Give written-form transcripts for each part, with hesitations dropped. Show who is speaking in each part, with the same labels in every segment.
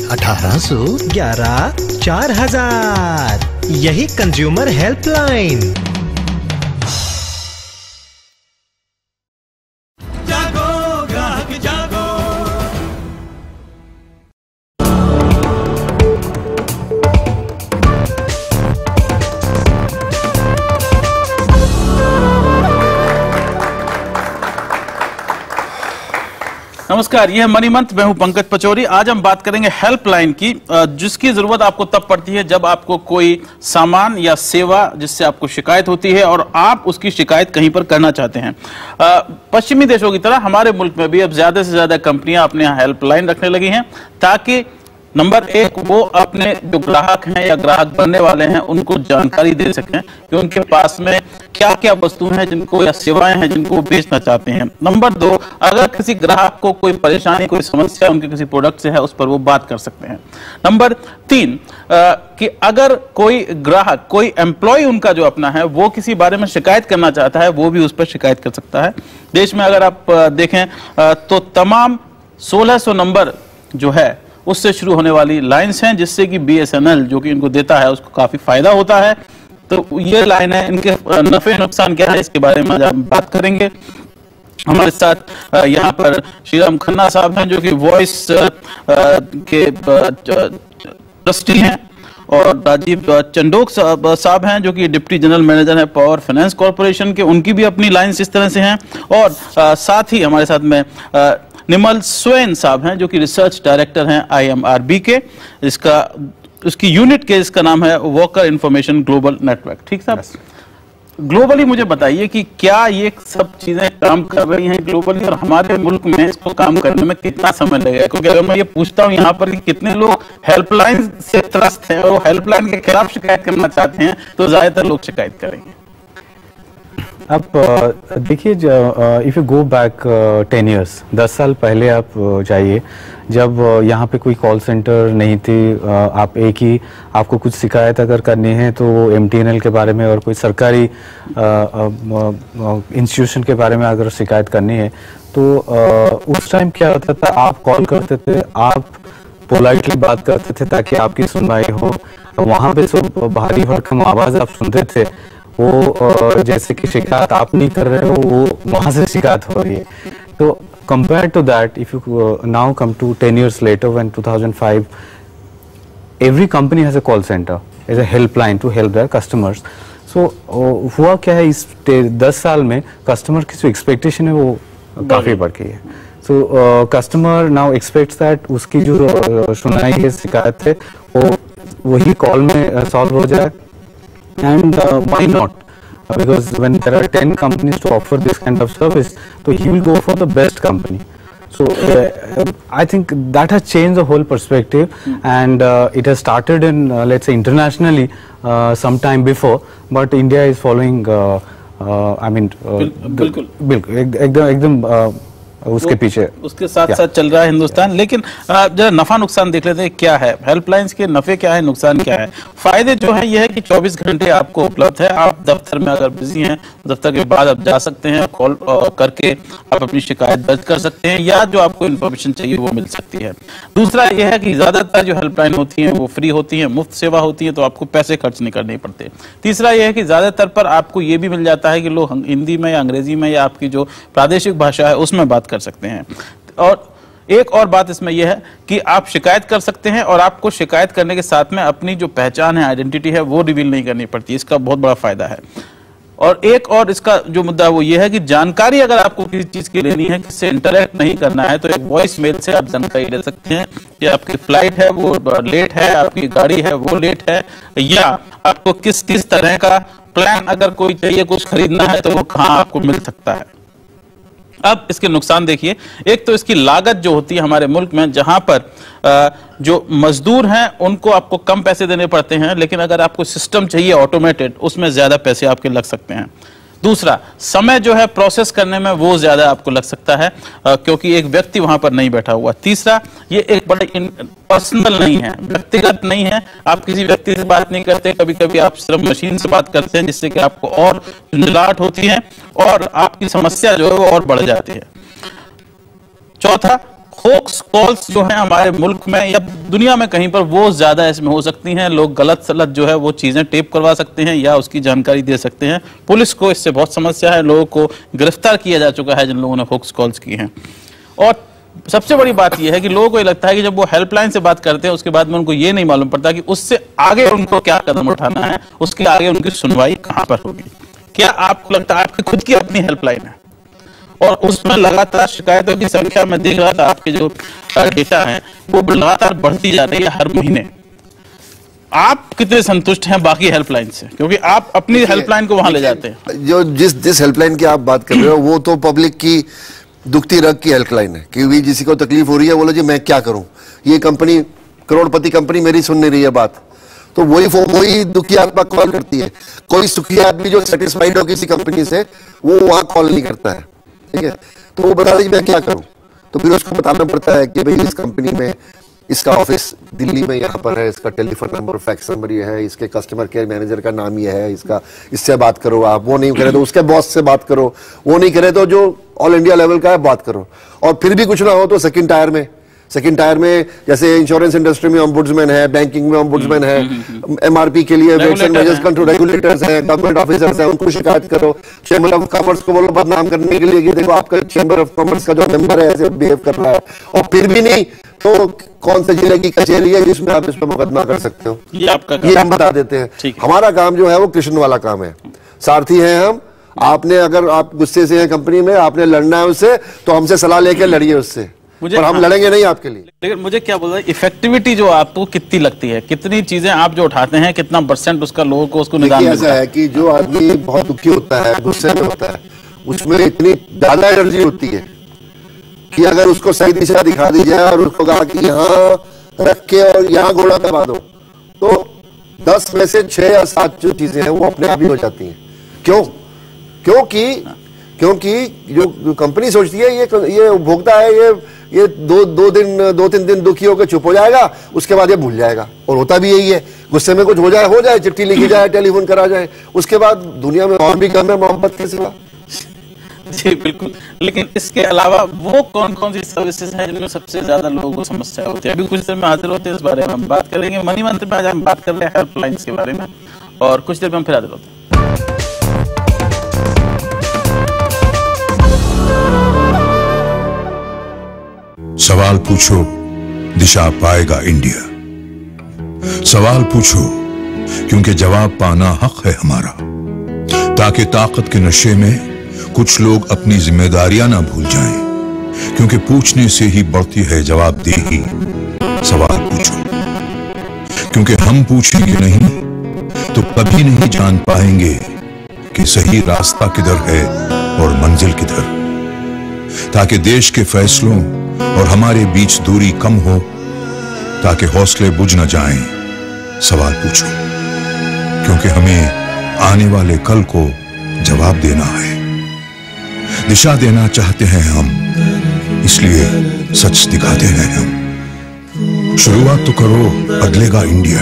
Speaker 1: 1811 4000। यही consumer helpline.
Speaker 2: जागो ग्राहक जागो।
Speaker 3: नमस्कार, यह मनी मंथ। मैं हूं पंकज पचौरी। आज हम बात करेंगे हेल्पलाइन की, जिसकी जरूरत आपको तब पड़ती है जब आपको कोई सामान या सेवा जिससे आपको शिकायत होती है और आप उसकी शिकायत कहीं पर करना चाहते हैं। पश्चिमी देशों की तरह हमारे मुल्क में भी अब ज्यादा से ज्यादा कंपनियां अपने यहाँ हेल्पलाइन रखने लगी हैं, ताकि नंबर एक, वो अपने जो ग्राहक हैं या ग्राहक बनने वाले हैं उनको जानकारी दे सकें कि उनके पास में क्या क्या वस्तुएं हैं जिनको या सेवाएं हैं जिनको वो बेचना चाहते हैं। नंबर दो, अगर किसी ग्राहक को कोई परेशानी, कोई समस्या उनके किसी प्रोडक्ट से है, उस पर वो बात कर सकते हैं। नंबर तीन, कि अगर कोई ग्राहक, कोई एम्प्लॉय उनका जो अपना है, वो किसी बारे में शिकायत करना चाहता है, वो भी उस पर शिकायत कर सकता है। देश में अगर आप देखें तो तमाम 1600 नंबर जो है उससे शुरू होने वाली लाइंस हैं, जिससे कि BSNL जो कि इनको देता है उसको काफी फायदा होता है। तो ये लाइन है, इनके नफे नुकसान क्या है इसके बारे में आज हम बात करेंगे। हमारे साथ यहाँ पर श्रीराम खन्ना साहब हैं जो कि वॉइस के ट्रस्टी हैं, और राजीव चंडोक साहब हैं जो कि डिप्टी जनरल मैनेजर हैं पावर फाइनेंस कॉर्पोरेशन के। उनकी भी अपनी लाइंस इस तरह से हैं। और साथ ही हमारे साथ में निमल स्वेन साहब हैं जो कि रिसर्च डायरेक्टर हैं IMRB के। उसकी यूनिट के इसका नाम है वॉकर इंफॉर्मेशन ग्लोबल नेटवर्क। ठीक साहब, ग्लोबली मुझे बताइए कि क्या ये सब चीजें काम कर रही हैं ग्लोबली, और हमारे मुल्क में इसको काम करने में कितना समय लगेगा? क्योंकि अगर मैं ये पूछता हूँ यहाँ पर कि कितने लोग हेल्पलाइन से त्रस्त हैं और हेल्पलाइन के खिलाफ शिकायत करना चाहते हैं, तो ज्यादातर लोग शिकायत करेंगे।
Speaker 4: आप देखिए, if you go back 10 years, 10 साल पहले आप जाइए, जब यहाँ पे कोई कॉल सेंटर नहीं थी। आपको कुछ शिकायत अगर करनी है तो MTNL के बारे में और कोई सरकारी इंस्टीट्यूशन के बारे में अगर शिकायत करनी है तो उस टाइम क्या होता था, आप कॉल करते थे, आप पोलाइटली बात करते थे ताकि आपकी सुनवाई हो। वहाँ पे सब भारी भरकम आवाज़ आप सुनते थे, वो जैसे कि शिकायत आप नहीं कर रहे हो, वो वहां से शिकायत हो रही है। तो compare to that, if you now come to 10 years later, when 2005, every company has a call center, as a helpline to help their customers. So हुआ क्या है, इस 10 साल में कस्टमर की जो एक्सपेक्टेशन है वो काफी बढ़ गई है। So customer now aspects that उसकी जो सुनाई है, शिकायत है, वो वही कॉल में सॉल्व हो जाए। And why not? Because when there are 10 companies to offer this kind of service, so he will go for the best company. So I think that has changed the whole perspective, and it has started in let's say internationally some time before, but India is following. I mean, बिल्कुल एकदम उसके पीछे,
Speaker 3: उसके साथ साथ चल रहा है हिंदुस्तान। लेकिन जरा नफा नुकसान देख लेते हैं, क्या है हेल्पलाइंस के नफे, क्या है नुकसान क्या है। फायदे जो है ये है कि 24 घंटे आपको उपलब्ध है। आप दफ्तर में अगर बिजी हैं, दफ्तर के बाद आप जा सकते हैं, कॉल करके आप अपनी शिकायत दर्ज कर सकते हैं, या जो आपको इन्फॉर्मेशन चाहिए वो मिल सकती है। दूसरा ये है कि ज्यादातर जो हेल्पलाइन होती है वो फ्री होती है, मुफ्त सेवा होती है, तो आपको पैसे खर्च नहीं करने पड़ते। तीसरा ये है कि ज्यादातर पर आपको ये भी मिल जाता है कि लोग हिंदी में या अंग्रेजी में या आपकी जो प्रादेशिक भाषा है उसमें बात कर सकते हैं। और एक और बात इसमें यह है कि आप शिकायत कर सकते हैं, और आपको शिकायत करने के साथ में अपनी जो पहचान है, आइडेंटिटी है, वो रिवील नहीं करनी पड़ती। इसका बहुत बड़ा फायदा है। और एक और इसका जो मुद्दा है वो ये है कि जानकारी अगर आपको किसी चीज की लेनी है, किससे इंटरेक्ट नहीं करना है, तो एक वॉइस मेल से आप जानकारी ले सकते हैं कि आपकी फ्लाइट है वो लेट है, आपकी गाड़ी है वो लेट है, या आपको किस किस तरह का प्लान अगर कोई चाहिए, कुछ खरीदना है, तो वो कहाँ आपको मिल सकता है। अब इसके नुकसान देखिए। एक तो इसकी लागत जो होती है हमारे मुल्क में, जहां पर जो मजदूर हैं उनको आपको कम पैसे देने पड़ते हैं, लेकिन अगर आपको सिस्टम चाहिए ऑटोमेटेड, उसमें ज्यादा पैसे आपके लग सकते हैं। दूसरा, समय जो है प्रोसेस करने में वो ज्यादा आपको लग सकता है, क्योंकि एक व्यक्ति वहां पर नहीं बैठा हुआ। तीसरा, ये एक बड़े पर्सनल नहीं है, व्यक्तिगत नहीं है, आप किसी व्यक्ति से बात नहीं करते, कभी कभी आप सिर्फ मशीन से बात करते हैं, जिससे कि आपको और झुंझलाहट होती है और आपकी समस्या जो है वो और बढ़ जाती है। चौथा, होक्स कॉल्स जो है हमारे मुल्क में या दुनिया में कहीं पर वो ज्यादा इसमें हो सकती हैं। लोग गलत सलत जो है वो चीजें टेप करवा सकते हैं या उसकी जानकारी दे सकते हैं। पुलिस को इससे बहुत समस्या है, लोगों को गिरफ्तार किया जा चुका है जिन लोगों ने होक्स कॉल्स की हैं। और सबसे बड़ी बात यह है कि लोगों को ये लगता है कि जब वो हेल्पलाइन से बात करते हैं उसके बाद में उनको ये नहीं मालूम पड़ता कि उससे आगे उनको क्या कदम उठाना है, उसके आगे उनकी सुनवाई कहां पर होगी। क्या आपको लगता है आपकी खुद की अपनी हेल्पलाइन है और उसमें लगातार शिकायतों की संख्या में देख रहा था, आपके जो डेटा है वो लगातार बढ़ती जा रही है हर महीने। आप कितने संतुष्ट हैं बाकी हेल्पलाइन से, क्योंकि आप अपनी हेल्पलाइन को वहां ले जाते हैं?
Speaker 5: जो जिस हेल्पलाइन की आप बात कर रहे हो वो तो पब्लिक की दुखती रग की हेल्पलाइन है कि भी किसी को तकलीफ हो रही है, बोलो जी मैं क्या करूं, ये कंपनी करोड़पति कंपनी मेरी सुन नहीं रही है बात, तो वही दुखी आत्मा कॉल करती है। कोई सुखी आदमी जो सेटिस्फाइड हो किसी कंपनी से वो वहां कॉल नहीं करता है, ठीक है। तो वो बता दीजिए मैं क्या करूं, तो फिर उसको बताना पड़ता है कि भाई इस कंपनी में इसका ऑफिस दिल्ली में यहाँ पर है, इसका टेलीफोन नंबर फैक्स नंबर ये है, इसके कस्टमर केयर मैनेजर का नाम ये है, इससे बात करो आप, वो नहीं करे तो उसके बॉस से बात करो, वो नहीं करे तो जो ऑल इंडिया लेवल का है बात करो। और फिर भी कुछ ना हो तो सेकंड टायर में जैसे इंश्योरेंस इंडस्ट्री में ऑम्बुड्समैन है, बैंकिंग में ऑम्बुड्समैन है, एमआरपी के लिए रेगुलेटर्स हैं, गवर्नमेंट ऑफिसर्स हैं, उनको शिकायत करो। चैम्बर ऑफ कॉमर्स को बोलो बदनाम करने के लिए कि देखो आपका चैम्बर ऑफ कॉमर्स का जो मेंबर है ऐसे बिहेव कर रहा है, और फिर भी नहीं तो कौन से जिले की कचहरी है जिसमें आप इस पर मुकदमा कर सकते हो, ये हम बता देते हैं। हमारा काम जो है वो कृष्ण वाला काम है, सारथी हैं हम। आपने अगर आप गुस्से से हैं कंपनी में, आपने लड़ना है उससे तो हमसे सलाह लेके लड़िए उससे, पर हम लड़ेंगे नहीं आपके लिए।
Speaker 3: लेकिन मुझे क्या बोल रहा है, इफेक्टिविटी जो आपको कितनी लगती है, कितनी चीजें आप जो उठाते हैं, कितना % उसका लोगों को उसको निदान मिलता है?
Speaker 5: ऐसा है कि जो आदमी बहुत दुखी होता है, गुस्से में होता है, उसमें इतनी ज्यादा एनर्जी होती है कि अगर उसको सही दिशा दिखा दी जाए और उसको कहा कि यहाँ रख के और यहाँ घोड़ा दबा दो, तो 10 में से 6 या 7 जो चीजें हैं वो अपने आप ही हो जाती हैं। क्यों? क्योंकि जो कंपनी सोचती है ये उपभोक्ता है, ये 2-3 दिन दुखी होकर चुप हो जाएगा, उसके बाद ये भूल जाएगा। और होता भी यही है, गुस्से में कुछ हो जाए, चिट्ठी लिखी जाए, टेलीफोन करा जाए, उसके बाद दुनिया में और भी कम है मोहब्बत के सिवा।
Speaker 3: जी बिल्कुल। लेकिन इसके अलावा वो कौन कौन सी सर्विसेज हैं जिनमें सबसे ज्यादा लोगों को समस्या होती है? अभी कुछ देर में हाजिर होते हैं, इस बारे में हम बात करेंगे। मनी मंत्र में आज हम बात कर रहे हैं हेल्पलाइंस के बारे में, और कुछ देर में हम फिर हाजिर होते हैं।
Speaker 6: सवाल पूछो, दिशा पाएगा इंडिया। सवाल पूछो क्योंकि जवाब पाना हक है हमारा, ताकि ताकत के नशे में कुछ लोग अपनी जिम्मेदारियां ना भूल जाएं, क्योंकि पूछने से ही बढ़ती है जवाबदेही। सवाल पूछो, क्योंकि हम पूछेंगे नहीं तो कभी नहीं जान पाएंगे कि सही रास्ता किधर है और मंजिल किधर। ताकि देश के फैसलों और हमारे बीच दूरी कम हो, ताकि हौसले बुझ न जाएं, सवाल पूछो, क्योंकि हमें आने वाले कल को जवाब देना है। दिशा देना चाहते हैं हम, इसलिए सच दिखाते हैं हम। शुरुआत तो करो, बदलेगा इंडिया।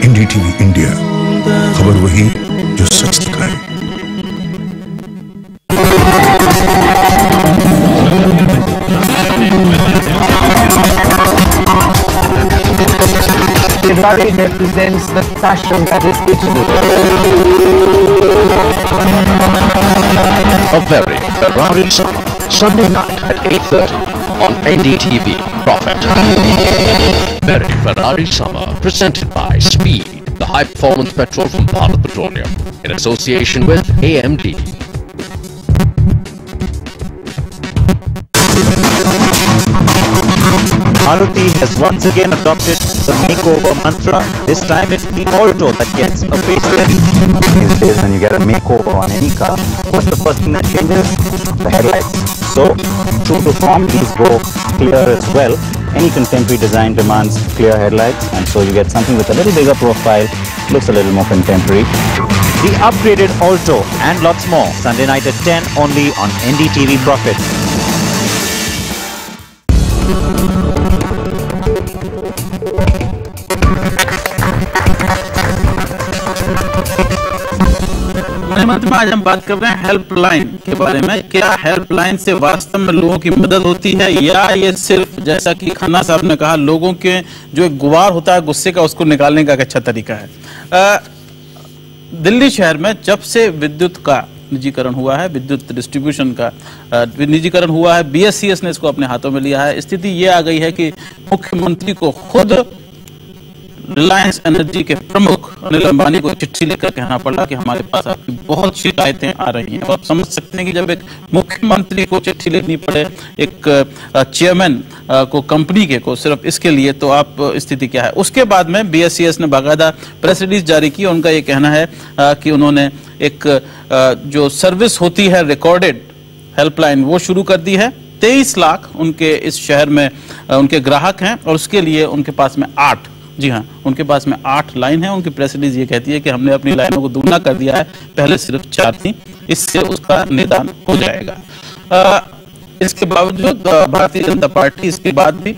Speaker 6: NDTV इंडिया, खबर वही जो सच दिखाए।
Speaker 7: Ferrari represents the passion that is Ferrari Summer, Sunday night at 8:30 on NDTV Profit. Ferrari Summer, presented by Speed, the high-performance petrol from Bharat Petroleum, in association with AMD.
Speaker 8: Maruti has once again adopted the makeover mantra. This time it's the Alto that gets a facelift. These days when you get a makeover on any car, what's the first thing that changes? The headlights. So, true to form, these go clear as well. Any contemporary design demands clear headlights, and so you get something with a little bigger profile, looks a little more contemporary. The upgraded Alto and lots more, Sunday night at 10 only on NDTV Profit.
Speaker 3: मनीमंथ में आज हम बात कर रहे हैं helpline के बारे में। क्या हेल्पलाइन से वास्तव में लोगों की मदद होती है, या ये सिर्फ जैसा कि खन्ना साहब ने कहा, लोगों के जो एक गुबार होता है गुस्से का, उसको निकालने का एक अच्छा तरीका है? दिल्ली शहर में जब से विद्युत का निजीकरण हुआ है, विद्युत डिस्ट्रीब्यूशन का निजीकरण हुआ है, BSES ने इसको अपने हाथों में लिया है। स्थिति ये आ गई है कि मुख्यमंत्री को खुद रिलायंस एनर्जी के प्रमुख अनिल अंबानी को चिट्ठी लिखकर कहना पड़ा कि हमारे पास आपकी बहुत शिकायतें आ रही हैं। आप समझ सकते हैं कि जब एक मुख्यमंत्री को चिट्ठी लिखनी पड़े एक चेयरमैन को, कंपनी के को, सिर्फ इसके लिए, तो आप स्थिति क्या है। उसके बाद में BSES ने बाकायदा प्रेस रिलीज जारी की। उनका ये कहना है कि उन्होंने एक जो सर्विस होती है रिकॉर्डेड हेल्पलाइन वो शुरू कर दी है। 23 लाख उनके इस शहर में उनके ग्राहक हैं, और उसके लिए उनके पास में 8, जी हाँ, उनके पास में 8 लाइन है। उनकी प्रेस रिलीज ये कहती है कि हमने अपनी लाइनों को दुगना कर दिया है, पहले सिर्फ 4 थी, इससे उसका निदान हो जाएगा। इसके बावजूद भारतीय जनता पार्टी इसके बाद भी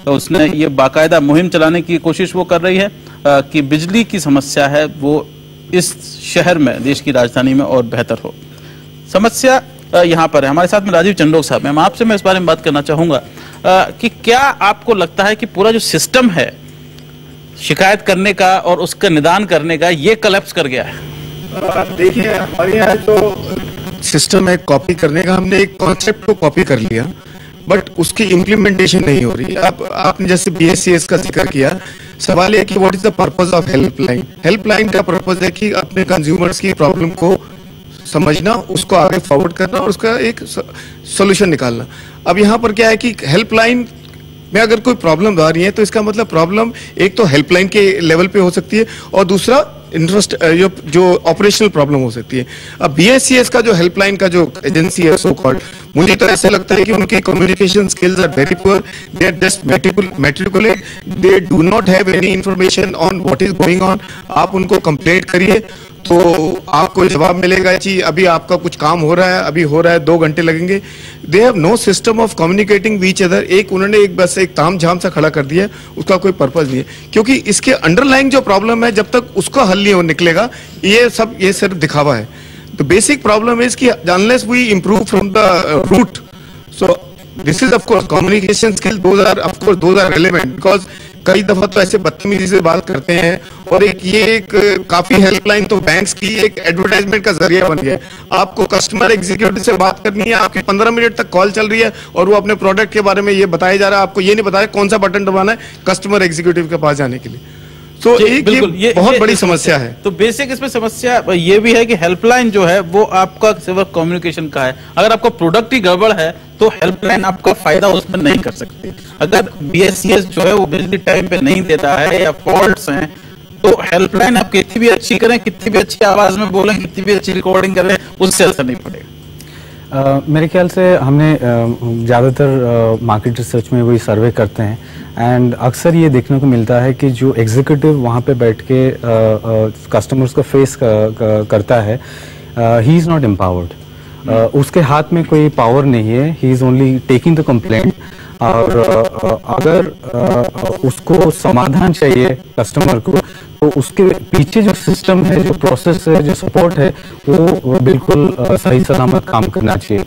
Speaker 3: उसने ये बाकायदा मुहिम चलाने की कोशिश वो कर रही है कि बिजली की समस्या है वो इस शहर में, देश की राजधानी में और बेहतर हो। समस्या यहाँ पर है। हमारे साथ में राजीव चंडोक साहब हैं। मैं आपसे इस बारे में बात करना चाहूंगा कि क्या आपको लगता है कि पूरा जो सिस्टम है शिकायत करने का और उसका निदान करने का, ये कोलैप्स कर गया है?
Speaker 9: देखिए, हमारे यहाँ जो सिस्टम है कॉपी करने का, हमने एक कॉन्सेप्ट को कॉपी कर लिया, बट उसकी इम्प्लीमेंटेशन नहीं हो रही। अब आपने जैसे BSES का जिक्र किया, सवाल है कि what is the purpose of helpline. Helpline का पर्पस है कि अपने कंज्यूमर्स की प्रॉब्लम को समझना, उसको आगे फॉरवर्ड करना और उसका एक सॉल्यूशन निकालना। अब यहाँ पर क्या है कि हेल्पलाइन में अगर कोई प्रॉब्लम आ रही है तो इसका मतलब प्रॉब्लम एक तो हेल्पलाइन के लेवल पे हो सकती है, और दूसरा इंटरेस्ट जो ऑपरेशनल प्रॉब्लम हो सकती है। अब BSES का जो हेल्पलाइन का जो एजेंसी है सो कॉल्ड, मुझे तो ऐसा लगता है कि उनके communication skills are very poor, they are just matriculate, they do not have any information on what is going on. आप उनको कंप्लेंट करिए तो आपको जवाब मिलेगा जी अभी आपका कुछ काम हो रहा है, अभी हो रहा है, 2 घंटे लगेंगे। They have no system of communicating which other. उन्होंने एक बस एक ताम झाम सा खड़ा कर दिया, उसका कोई पर्पज नहीं है, क्योंकि इसके अंडरलाइंग जो प्रॉब्लम है जब तक उसका हल नहीं हो निकलेगा, ये सिर्फ दिखावा है। द बेसिक प्रॉब्लम इज कि unless we improve from the root, so this is of course communication skill, those are relevant, because कई दफा तो ऐसे बदतमीजी से बात करते हैं, और एक काफी हेल्पलाइन तो बैंक्स की एक एडवर्टाइजमेंट का जरिया बन गया है। आपको कस्टमर एग्जीक्यूटिव से बात करनी है, आपकी 15 मिनट तक कॉल चल रही है और वो अपने प्रोडक्ट के बारे में ये बताया जा रहा है, आपको ये नहीं बताया कौन सा बटन दबाना है कस्टमर एग्जीक्यूटिव के पास जाने के लिए। तो ये बहुत बड़ी समस्या है।
Speaker 3: तो बेसिक इसमें समस्या ये भी है कि हेल्पलाइन जो है वो आपका सिर्फ कम्युनिकेशन का है। अगर आपका प्रोडक्ट ही गड़बड़ है तो हेल्पलाइन आपका फायदा उसमें नहीं कर सकती। अगर BSES जो है वो बिजली टाइम पे नहीं देता है या फॉल्ट्स हैं, तो हेल्पलाइन आप कितनी भी अच्छी करें, कितनी भी अच्छी आवाज में बोलें, कितनी भी अच्छी रिकॉर्डिंग करें, उससे असर नहीं पड़ेगा।
Speaker 4: मेरे ख्याल से हमने ज़्यादातर मार्केट रिसर्च में वही सर्वे करते हैं, एंड अक्सर ये देखने को मिलता है कि जो एग्जीक्यूटिव वहाँ पे बैठ के कस्टमर्स को फेस करता है, ही इज़ नॉट एम्पावर्ड। उसके हाथ में कोई पावर नहीं है, he is only taking the complaint. और अगर उसको समाधान चाहिए कस्टमर को, तो उसके पीछे जो सिस्टम है, जो प्रोसेस है, जो सपोर्ट है, वो बिल्कुल सही सलामत काम करना चाहिए।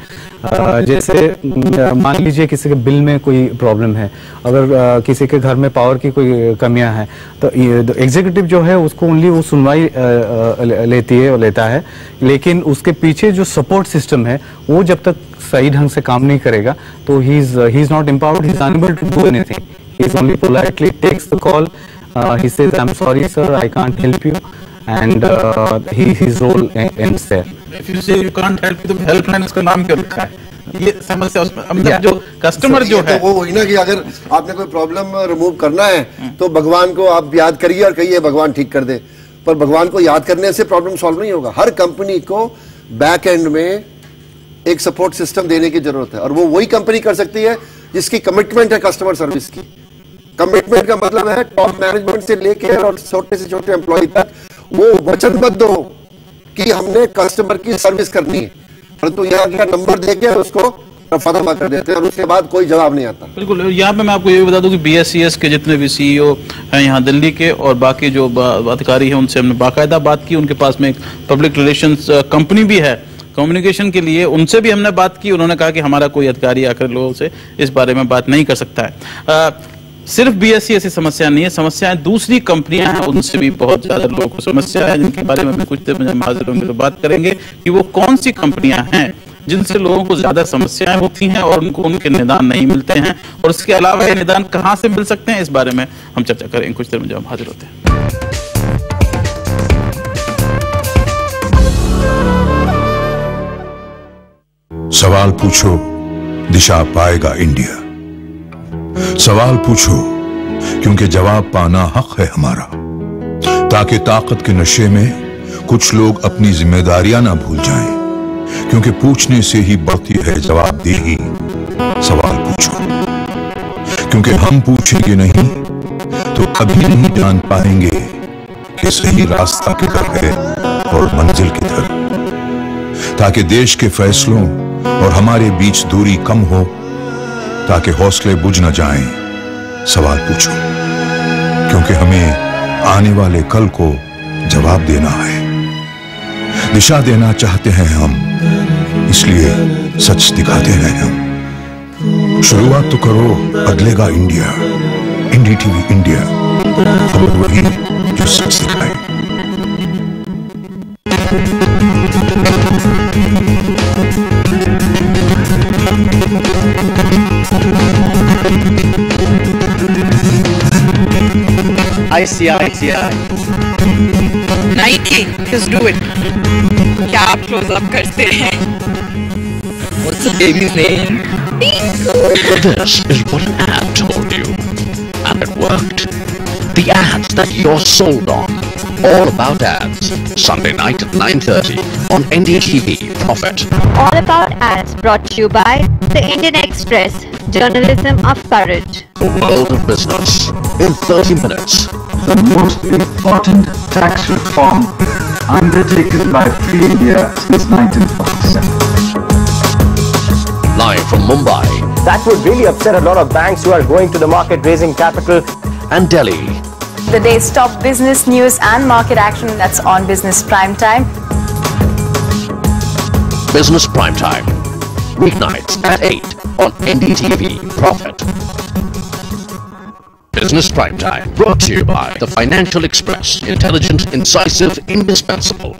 Speaker 4: जैसे मान लीजिए किसी के बिल में कोई प्रॉब्लम है, अगर किसी के घर में पावर की कोई कमियां हैं, तो एग्जीक्यूटिव जो है उसको ओनली वो सुनवाई लेता है, लेकिन उसके पीछे जो सपोर्ट सिस्टम है वो जब तक सही ढंग से काम नहीं करेगा तो he is not empowered, he is unable to do anything, he is only politely takes the call, he says I'm sorry sir, I can't help you, and his role ends there.
Speaker 3: If you say you can't help you, तो helpline उसका नाम क्यों रखा है? ये समस्या उसमें जो कस्टमर जो है
Speaker 5: वो वही ना कि अगर आपने कोई प्रॉब्लम रिमूव करना है तो भगवान को आप याद करिए और कहिए भगवान ठीक कर दे, पर भगवान को याद करने से प्रॉब्लम सॉल्व नहीं होगा। हर कंपनी को बैक एंड में एक सपोर्ट सिस्टम देने की जरूरत है, और वो वही कंपनी कर सकती है जिसकी कमिटमेंट है कस्टमर सर्विस की। कमिटमेंट का मतलब है टॉप मैनेजमेंट से लेकर और छोटे से छोटे एम्प्लॉय तक वो वचनबद्ध हो कि हमने कस्टमर की सर्विस करनी है, परंतु यहाँ का नंबर देके उसको रफा कर देते हैं और उसके बाद कोई जवाब नहीं आता।
Speaker 3: बिल्कुल, यहाँ पे मैं आपको ये भी बता दूं कि BSES के जितने भी CEO हैं यहाँ दिल्ली के और बाकी जो अधिकारी हैं उनसे हमने बाकायदा बात की। उनके पास में एक पब्लिक रिलेशंस कंपनी भी है कम्युनिकेशन के लिए, उनसे भी हमने बात की। उन्होंने कहा कि हमारा कोई अधिकारी आकर लोगों से इस बारे में बात नहीं कर सकता है। सिर्फ BSES की समस्या नहीं है, समस्याएं दूसरी कंपनियां हैं उनसे भी बहुत ज्यादा लोगों को समस्या है, जिनके बारे में कुछ देर में जब हाजिर होंगे तो बात करेंगे कि वो कौन सी कंपनियां हैं जिनसे लोगों को ज्यादा समस्याएं होती हैं और उनको उनके निदान नहीं मिलते हैं, और इसके अलावा ये निदान कहां से मिल सकते हैं, इस बारे में हम चर्चा करेंगे कुछ देर में जब हम हाजिर होते हैं।
Speaker 6: सवाल पूछो, दिशा पाएगा इंडिया। सवाल पूछो क्योंकि जवाब पाना हक है हमारा, ताकि ताकत के नशे में कुछ लोग अपनी जिम्मेदारियां ना भूल जाएं, क्योंकि पूछने से ही बढ़ती है जवाबदेही। सवाल पूछो क्योंकि हम पूछेंगे नहीं तो कभी नहीं जान पाएंगे कि सही रास्ता किधर है और मंजिल किधर, ताकि देश के फैसलों और हमारे बीच दूरी कम हो, ताकि हौसले बुझ न जाएं। सवाल पूछो क्योंकि हमें आने वाले कल को जवाब देना है, दिशा देना चाहते हैं हम, इसलिए सच दिखाते हैं हम। शुरुआत तो करो, बदलेगा इंडिया। NDTV इंडिया, खबर वही जो सच दिखाए।
Speaker 10: ICICI 90, just do it. क्या आप क्लोज अप करते हैं? What's the baby's name?
Speaker 7: This is what an ad told you, and it worked. The ads that you're sold on. All about ads. Sunday night at 9:30 on NDTV Profit.
Speaker 11: All About Ads brought to you by the Indian Express, journalism of courage.
Speaker 7: The world of business in 30 minutes.
Speaker 12: The most important tax reform undertaken by Free India since 1947.
Speaker 7: Live from Mumbai.
Speaker 13: That would really upset a lot of banks who are going to the market raising capital.
Speaker 7: And Delhi.
Speaker 14: The day's top business news and market action, that's on Business Prime Time.
Speaker 7: Business Prime Time. Weeknights at 8 on NDTV Profit. Business Prime Time brought to you by the Financial Express. Intelligent, incisive, indispensable.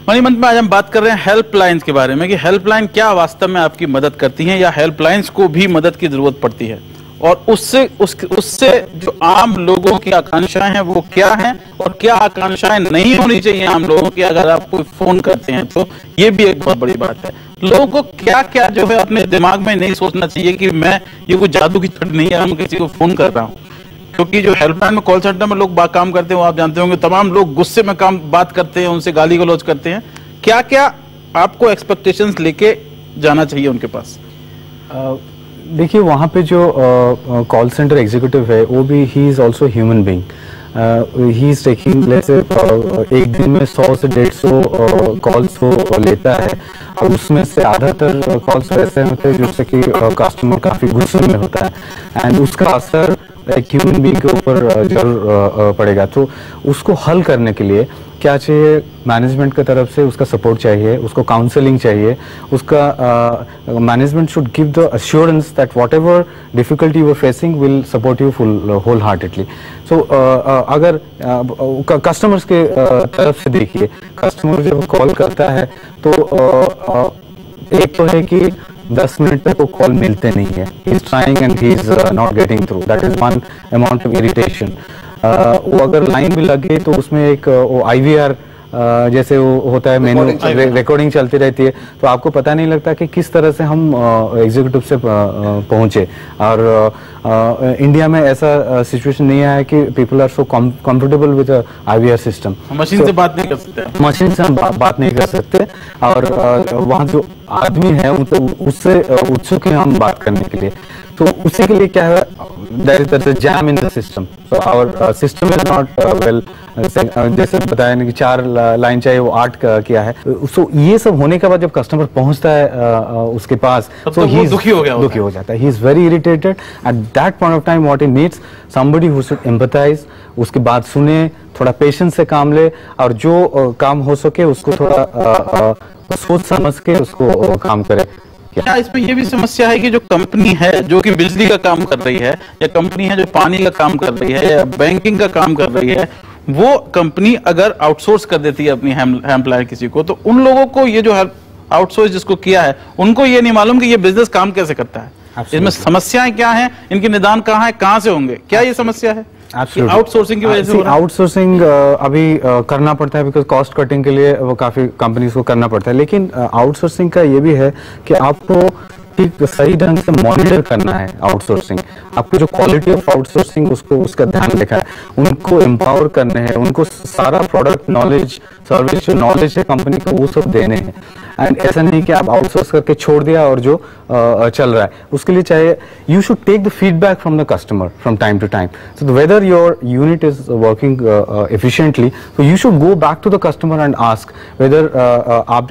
Speaker 3: Money month में आज हम बात कर रहे हैं helplines के बारे में कि हेल्पलाइन क्या वास्तव में आपकी मदद करती हैं या हेल्पलाइंस को भी मदद की जरूरत पड़ती है, और उससे जो आम लोगों की आकांक्षाएं हैं वो क्या हैं और क्या आकांक्षाएं नहीं होनी चाहिए आम लोगों की अगर आप कोई फोन करते हैं तो ये भी एक बहुत बड़ी बात है। लोगों को क्या क्या जो है अपने दिमाग में नहीं सोचना चाहिए कि मैं ये कोई जादू की छड़ी नहीं है, मैं किसी को फोन कर रहा हूँ, क्योंकि जो हेल्पलाइन में कॉल सेंटर में लोग काम करते हैं वो आप जानते होंगे, तमाम लोग गुस्से में बात करते हैं, उनसे गाली गलौज करते हैं। क्या क्या आपको एक्सपेक्टेशंस लेके जाना चाहिए उनके पास?
Speaker 4: देखिए वहाँ पे जो कॉल सेंटर एग्जीक्यूटिव है वो भी he is also human being, he is taking let's say एक दिन में 100 से 150 कॉल्स वो लेता है, और उसमें से ज्यादातर कॉल्स ऐसे होते हैं जिससे कि कस्टमर काफी गुस्से में होता है एंड उसका असर एक ह्यूमन बीइंग के ऊपर जरूर पड़ेगा। तो उसको हल करने के लिए क्या चाहिए, मैनेजमेंट की तरफ से उसका सपोर्ट चाहिए, उसको काउंसलिंग चाहिए, उसका management should give the assurance that whatever difficulty you are facing will support you wholeheartedly. So अगर कस्टमर्स के तरफ से देखिए, कस्टमर जब कॉल करता है तो एक तो है कि 10 मिनट तक वो कॉल मिलते नहीं है, he is trying and he is not getting through, that is one amount of irritation. वो अगर लाइन भी लगे तो उसमें एक वो IVR जैसे वो होता है मेनू रिकॉर्डिंग चलती रहती है, तो आपको पता नहीं लगता कि किस तरह से हम एग्जीक्यूटिव से पहुंचे। और इंडिया में ऐसा सिचुएशन नहीं आया कि people are so comfortable with IVR सिस्टम।
Speaker 3: मशीन से बात नहीं कर सकते,
Speaker 4: मशीन से हम बात नहीं कर सकते, और वहाँ जो आदमी है उससे उत्सुक है हम बात करने के लिए। तो उसी के लिए क्या है, there is a jam in the system, so our system is not well, जैसे बताया ना कि 4 लाइन चाहिए वो 8 किया है। सो ये सब होने के बाद जब कस्टमर पहुंचता है उसके पास,
Speaker 3: तो ही दुखी हो
Speaker 4: जाता है, he is very irritated at that point of time. What he needs somebody who should empathise, उसकी बात सुने, थोड़ा पेशेंस से काम ले, और जो काम हो सके उसको थोड़ा सोच समझ के उसको काम करे।
Speaker 3: क्या इसमें ये भी समस्या है कि जो कंपनी है जो कि बिजली का काम कर रही है, या कंपनी है जो पानी का काम कर रही है, या बैंकिंग का काम कर रही है, वो कंपनी अगर आउटसोर्स कर देती है अपनी एम्प्लॉय किसी को, तो उन लोगों को ये जो आउटसोर्स जिसको किया है उनको ये नहीं मालूम कि ये बिजनेस काम कैसे करता है। इसमें समस्याएं क्या हैं, इनके निदान कहाँ है, कहाँ से होंगे, क्या ये समस्या है आउटसोर्सिंग की वजह से?
Speaker 4: आउटसोर्सिंग अभी करना पड़ता है बिकॉज कॉस्ट कटिंग के लिए वो काफी कंपनीज को करना पड़ता है, लेकिन आउटसोर्सिंग का ये भी है कि आपको ठीक सही ढंग से मॉनिटर करना है आउटसोर्सिंग। आपको जो क्वालिटी ऑफ आउटसोर्सिंग उसको उसका ध्यान रखा है, उनको एम्पावर करने हैं, उनको सारा प्रोडक्ट नॉलेज, सर्विस जो नॉलेज है कंपनी को वो सब देने हैं। एंड ऐसा नहीं कि आप आउटसोर्स करके छोड़ दिया और जो चल रहा है उसके लिए चाहिए you should take the feedback from the customer from time to time, so whether your unit is working efficiently, so you should go back to the customer and ask whether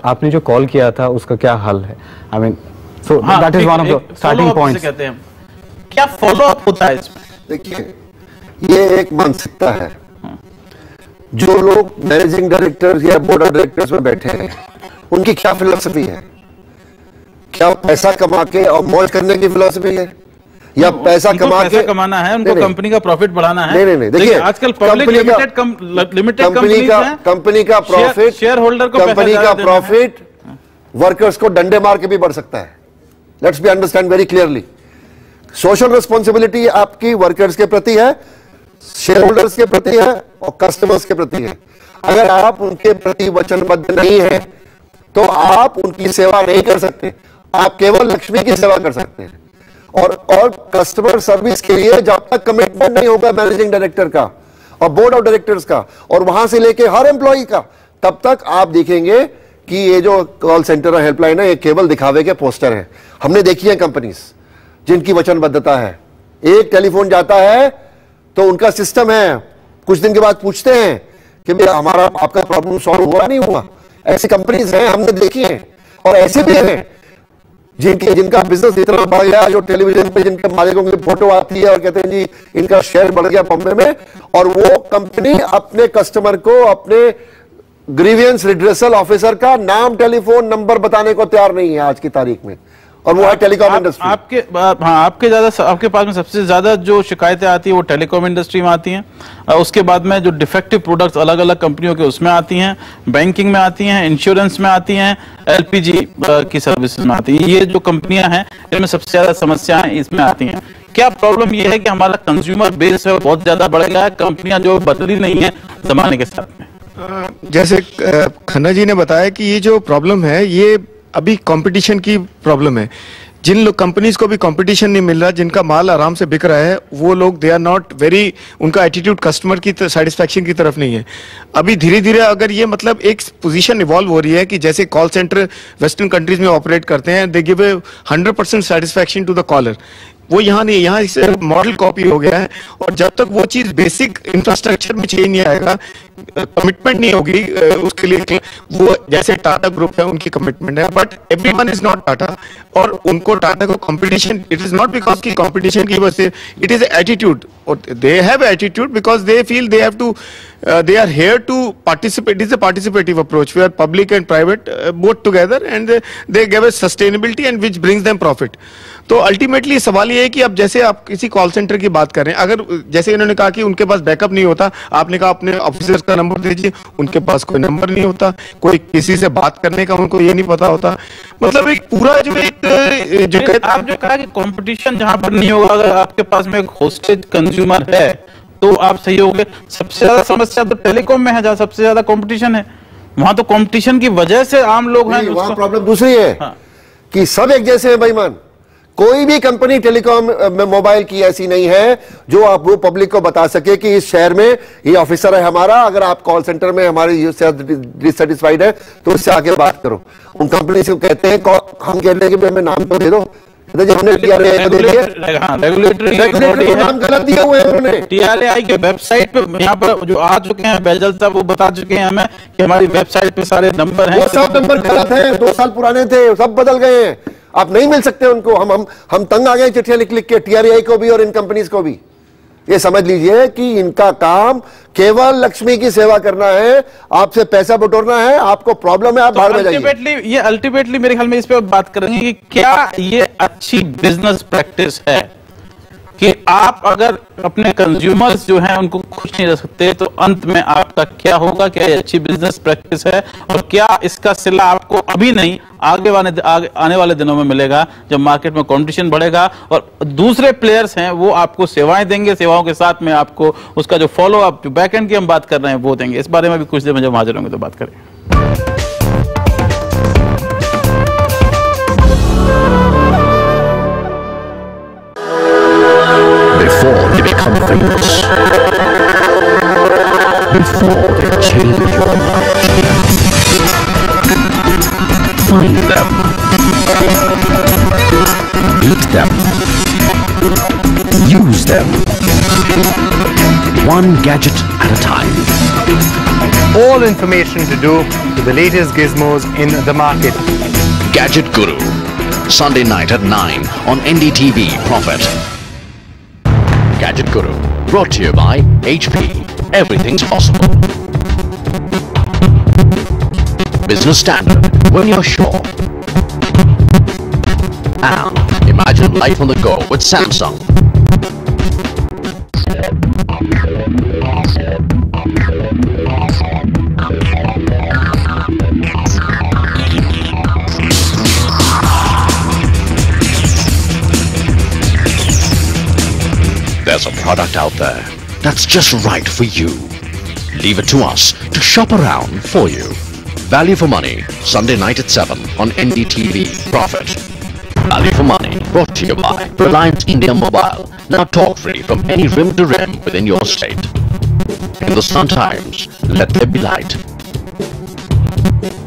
Speaker 4: आपने जो कॉल किया था उसका क्या हल है। I mean, so that is one of the starting points.
Speaker 3: कहते हैं क्या फॉलो अप होता है इसमें?
Speaker 5: देखिए ये एक मानसिकता है, जो लोग मैनेजिंग डायरेक्टर्स या बोर्ड ऑफ डायरेक्टर्स में बैठे हैं उनकी क्या फिलॉसफी है? क्या पैसा कमा के और मौज करने की फिलॉसफी है, या पैसा कमा के
Speaker 3: कमाना है, उनको कंपनी का प्रॉफिट बढ़ाना है?
Speaker 5: नहीं, देखिए
Speaker 3: आजकल पब्लिक लिमिटेड
Speaker 5: कंपनी का प्रॉफिट,
Speaker 3: शेयर होल्डर को
Speaker 5: कंपनी का प्रॉफिट वर्कर्स को डंडे मार के भी बढ़ सकता है। Let's be understand very clearly, social responsibility आपकी वर्कर्स के प्रति है, शेयर होल्डर्स के प्रति है और कस्टमर्स के प्रति है। अगर आप उनके प्रति वचनबद्ध नहीं है तो आप उनकी सेवा नहीं कर सकते, आप केवल लक्ष्मी की सेवा कर सकते हैं। और कस्टमर सर्विस के लिए जब तक कमिटमेंट नहीं होगा मैनेजिंग डायरेक्टर का और बोर्ड ऑफ डायरेक्टर्स का और वहां से लेके हर एम्प्लॉई का, तब तक आप देखेंगे कि ये जो कॉल सेंटर और हेल्पलाइन है ये केवल दिखावे के पोस्टर है। हमने देखी है कंपनीज जिनकी वचनबद्धता है, एक टेलीफोन जाता है तो उनका सिस्टम है, कुछ दिन के बाद पूछते हैं कि भैया हमारा आपका प्रॉब्लम सॉल्व हुआ नहीं हुआ। ऐसी कंपनीज हैं, हमने देखी हैं, और ऐसे भी हैं जिनका बिजनेस इतना बढ़ गया, जो टेलीविजन पे जिनके मालिकों की फोटो आती है और कहते हैं जी इनका शेयर बढ़ गया बॉम्बे में, और वो कंपनी अपने कस्टमर को अपने ग्रीवियंस रिड्रेसल ऑफिसर का नाम, टेलीफोन नंबर बताने को तैयार नहीं है आज की तारीख में, और वो है टेलीकॉम इंडस्ट्री।
Speaker 3: आपके पास में सबसे ज्यादा जो शिकायतें आती है वो टेलीकॉम इंडस्ट्री में आती हैं, उसके बाद में जो डिफेक्टिव प्रोडक्ट्स अलग अलग कंपनियों के उसमें आती हैं, बैंकिंग में आती हैं, इंश्योरेंस में आती हैं, एलपीजी की सर्विसेज में आती हैं। ये जो कंपनियां हैं इनमें सबसे ज्यादा समस्याएं इसमें आती हैं। क्या प्रॉब्लम ये है कि हमारा कंज्यूमर बेस है बहुत ज्यादा बढ़ गया है, कंपनियां जो बदली नहीं है जमाने के साथ में?
Speaker 9: जैसे खन्ना जी ने बताया कि ये जो प्रॉब्लम है ये अभी कंपटीशन की प्रॉब्लम है। जिन लोग कंपनीज को भी कंपटीशन नहीं मिल रहा, जिनका माल आराम से बिक रहा है, वो लोग दे आर नॉट वेरी, उनका एटीट्यूड कस्टमर की सेटिस्फैक्शन की तरफ नहीं है। अभी धीरे धीरे अगर ये मतलब एक पोजीशन इवॉल्व हो रही है कि जैसे कॉल सेंटर वेस्टर्न कंट्रीज में ऑपरेट करते हैं, they give a 100% satisfaction to the caller, वो यहाँ नहीं है, यहाँ इसे मॉडल कॉपी हो गया है। और जब तक वो चीज बेसिक इंफ्रास्ट्रक्चर में चेंज नहीं आएगा, कमिटमेंट नहीं होगी उसके लिए, वो जैसे टाटा ग्रुप है उनकी कमिटमेंट है, but everyone is not Tata, और उनको टाटा को competition, it is not because की कंपटीशन की वजह से, इट इज एटीट्यूड, और they have attitude because they feel they have to, they are here to participate. It is a participative approach where public and private both together, and they give a sustainability and which brings them profit. तो ultimately सवाल ये है कि अब जैसे आप किसी call centre की बात कर रहे हैं, अगर जैसे इन्होंने कहा कि उनके पास बैकअप नहीं होता, आपने कहा अपने ऑफिसर्स का नंबर दीजिए, उनके पास कोई नंबर नहीं होता, कोई किसी से बात करने का उनको ये नहीं पता होता। मतलब एक पूरा जो
Speaker 3: आप जो कहा कि कंपटीशन जहां पर नहीं होगा, अगर आपके पास में एक होस्टेड कंज्यूमर है तो आप सही होंगे। सबसे ज्यादा समस्या तो टेलीकॉम में है, जहां सबसे ज्यादा कंपटीशन है, वहां तो कंपटीशन की वजह से आम लोग हैं।
Speaker 5: वहां प्रॉब्लम दूसरी है कि सब एक जैसे हैं बेईमान। कोई भी कंपनी टेलीकॉम में मोबाइल की ऐसी नहीं है जो आप वो पब्लिक को बता सके कि इस शहर में ये ऑफिसर है हमारा, अगर आप कॉल सेंटर में हमारी डिससेटिस्फाइड है तो उससे आगे बात करो। उन कंपनी से कहते हैं, हम कहते हैं कि हमें नाम तो दे दो, हमने TRAI को दे दिया,
Speaker 3: रेगुलेटरी
Speaker 5: नाम गलत दिए हुए हैं उन्होंने।
Speaker 3: TRAI के वेबसाइट पे यहाँ पर जो आ चुके हैं बैजल साहब वो बता चुके हैं हमें कि हमारी वेबसाइट पे सारे नंबर हैं,
Speaker 5: वो सब नंबर गलत हैं, 2 साल पुराने थे, सब बदल गए हैं, आप नहीं मिल सकते उनको। हम तंग आ गए चिट्ठियां लिख लिख के, TRAI को भी और इन कंपनीज को भी। ये समझ लीजिए कि इनका काम केवल लक्ष्मी की सेवा करना है, आपसे पैसा बटोरना है, आपको प्रॉब्लम है आप भाड़ में जाइए।
Speaker 3: अल्टीमेटली मेरे ख्याल में इस पे बात करेंगे कि क्या ये अच्छी बिजनेस प्रैक्टिस है कि आप अगर अपने कंज्यूमर्स जो हैं उनको खुश नहीं रख सकते तो अंत में आपका क्या होगा, क्या ये अच्छी बिजनेस प्रैक्टिस है, और क्या इसका सिला आपको अभी नहीं आने वाले दिनों में मिलेगा जब मार्केट में कंपटीशन बढ़ेगा और दूसरे प्लेयर्स हैं वो आपको सेवाएं देंगे, सेवाओं के साथ में आपको उसका जो फॉलो अप, जो बैकएंड की हम बात कर रहे हैं वो देंगे। इस बारे में भी कुछ देर में जब हाजिर होंगे तो बात करेंगे।
Speaker 7: Before they become famous, before they change your life, find them, meet them, use them, one gadget at a time.
Speaker 1: All information to do with the latest gizmos in the market.
Speaker 7: Gadget Guru, Sunday night at 9 on NDTV Profit. Gadget Guru, brought to you by HP. Everything's possible. Business Standard, when you're sure. And imagine life on the go with Samsung. There's a product out there that's just right for you. Leave it to us to shop around for you. Value for Money, Sunday night at 7 on NDTV Profit. Value for Money, brought to you by Reliance India Mobile. Now talk free from any rim to rim within your state. Hindustan Times, let there be light.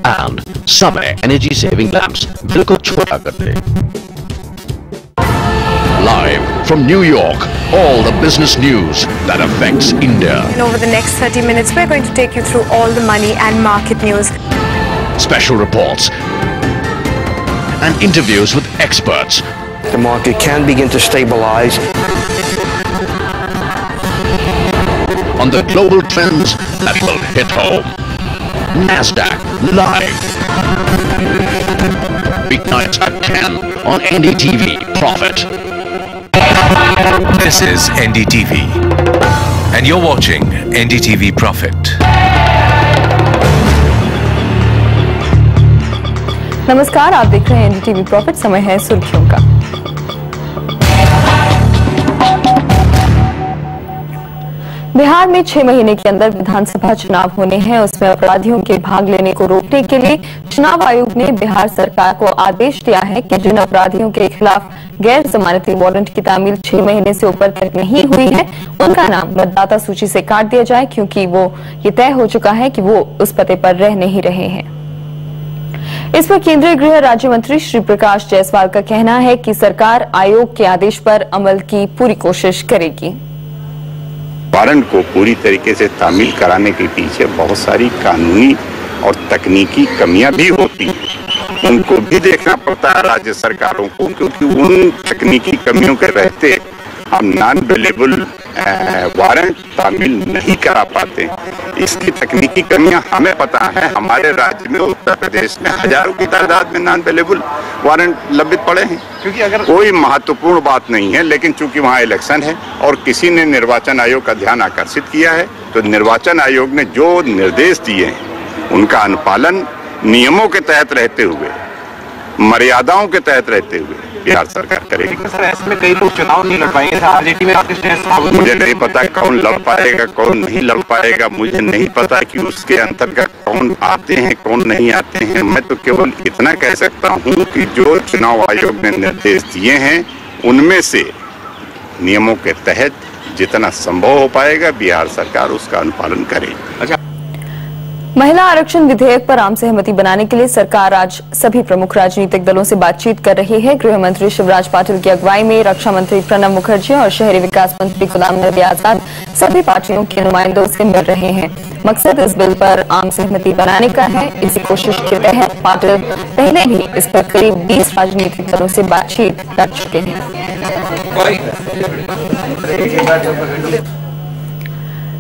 Speaker 7: And Samay energy saving lamps, bilkul chota kar de. Live from New York, all the business news that affects India.
Speaker 14: And over the next 30 minutes, we're going to take you through all the money and market news.
Speaker 7: Special reports and interviews with experts.
Speaker 15: The market can begin to stabilize.
Speaker 7: On the global trends that will hit home. NASDAQ live. Weeknights at 10 on NDTV Profit.
Speaker 16: This is NDTV, and you're watching NDTV Profit.
Speaker 14: नमस्कार, आप देख रहे हैं NDTV Profit। समय है सुर्खियों का। बिहार में 6 महीने के अंदर विधानसभा चुनाव होने हैं। उसमें अपराधियों के भाग लेने को रोकने के लिए चुनाव आयोग ने बिहार सरकार को आदेश दिया है कि जिन अपराधियों के खिलाफ गैर जमानती वारंट की तामील 6 महीने से ऊपर तक नहीं हुई है, उनका नाम मतदाता सूची से काट दिया जाए, क्योंकि ये तय हो चुका है कि वो उस पते पर रह नहीं रहे हैं। इस पर केंद्रीय गृह राज्य मंत्री श्री प्रकाश जायसवाल का कहना है कि सरकार आयोग के आदेश पर अमल की पूरी कोशिश करेगी।
Speaker 17: वारंट को पूरी तरीके से तामील कराने के पीछे बहुत सारी कानूनी और तकनीकी कमियां भी होती हैं, उनको भी देखना पड़ता है राज्य सरकारों को, क्योंकि उन तकनीकी कमियों के रहते हम नॉन अवेलेबल वारंट तामील नहीं करा पाते। इसकी तकनीकी कमियां हमें पता है। हमारे राज्य में, उत्तर प्रदेश में हजारों की तादाद में नॉन अवेलेबल वारंट लंबित पड़े हैं, क्योंकि अगर कोई महत्वपूर्ण बात नहीं है, लेकिन चूंकि वहाँ इलेक्शन है और किसी ने निर्वाचन आयोग का ध्यान आकर्षित किया है, तो निर्वाचन आयोग ने जो निर्देश दिए हैं उनका अनुपालन नियमों के तहत रहते हुए, मर्यादाओं के तहत रहते हुए बिहार सरकार करेगी।
Speaker 18: सर, ऐसे में कई लोग चुनाव नहीं लड़ पाएंगे।
Speaker 17: मुझे नहीं पता कौन लड़ पाएगा, कौन नहीं लड़ पाएगा। मुझे नहीं पता कि उसके अंतर्गत कौन आते हैं, कौन नहीं आते हैं। मैं तो केवल इतना कह सकता हूं कि जो चुनाव आयोग ने निर्देश दिए हैं उनमें से नियमों के तहत जितना संभव हो पाएगा बिहार सरकार उसका अनुपालन करेगी।
Speaker 14: महिला आरक्षण विधेयक पर आम सहमति बनाने के लिए सरकार आज सभी प्रमुख राजनीतिक दलों से बातचीत कर रही है। गृह मंत्री शिवराज पाटिल की अगुवाई में रक्षा मंत्री प्रणब मुखर्जी और शहरी विकास मंत्री गुलाम नबी आजाद सभी पार्टियों के नुमाइंदों से मिल रहे हैं। मकसद इस बिल पर आम सहमति बनाने का है। इसी कोशिश के तहत पाटिल पहले भी इस पर करीब 20 राजनीतिक दलों से बातचीत कर चुके हैं।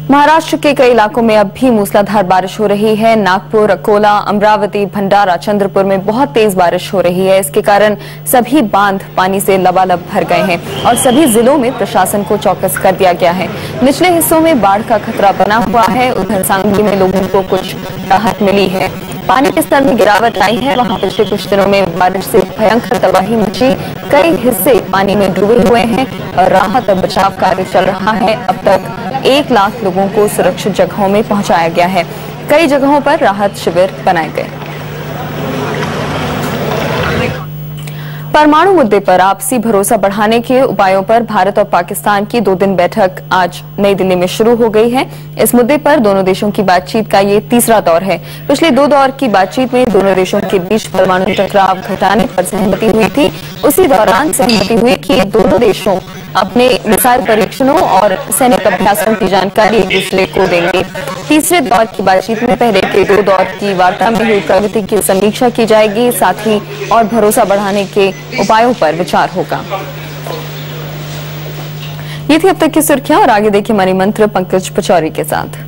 Speaker 14: महाराष्ट्र के कई इलाकों में अब भी मूसलाधार बारिश हो रही है। नागपुर, अकोला, अमरावती, भंडारा, चंद्रपुर में बहुत तेज बारिश हो रही है। इसके कारण सभी बांध पानी से लबालब भर गए हैं और सभी जिलों में प्रशासन को चौकस कर दिया गया है। निचले हिस्सों में बाढ़ का खतरा बना हुआ है। उधर सांगली में लोगों को कुछ राहत मिली है। पानी के स्तर में गिरावट आई है। वहां पिछले कुछ दिनों में बारिश से भयंकर तबाही मची। कई हिस्से पानी में डूबे हुए हैं और राहत और बचाव कार्य चल रहा है। अब तक 1 लाख लोगों को सुरक्षित जगहों में पहुंचाया गया है। कई जगहों पर राहत शिविर बनाए गए। परमाणु मुद्दे पर आपसी भरोसा बढ़ाने के उपायों पर भारत और पाकिस्तान की 2 दिन बैठक आज नई दिल्ली में शुरू हो गई है। इस मुद्दे पर दोनों देशों की बातचीत का ये तीसरा दौर है। पिछले 2 दौर की बातचीत में दोनों देशों के बीच परमाणु टकराव घटाने पर सहमति हुई थी। उसी दौरान सहमति हुई कि दोनों देशों अपने मिसाइल परीक्षणों और सैनिक अभ्यासों की जानकारी एक दूसरे को देंगे। तीसरे दौर की बातचीत में पहले के 2 दौर की वार्ता में हुई प्रगति की समीक्षा की जाएगी। साथ ही और भरोसा बढ़ाने के उपायों पर विचार होगा। ये थी अब तक की सुर्खियां और आगे देखिए मनी मंत्र पंकज पचौरी के साथ।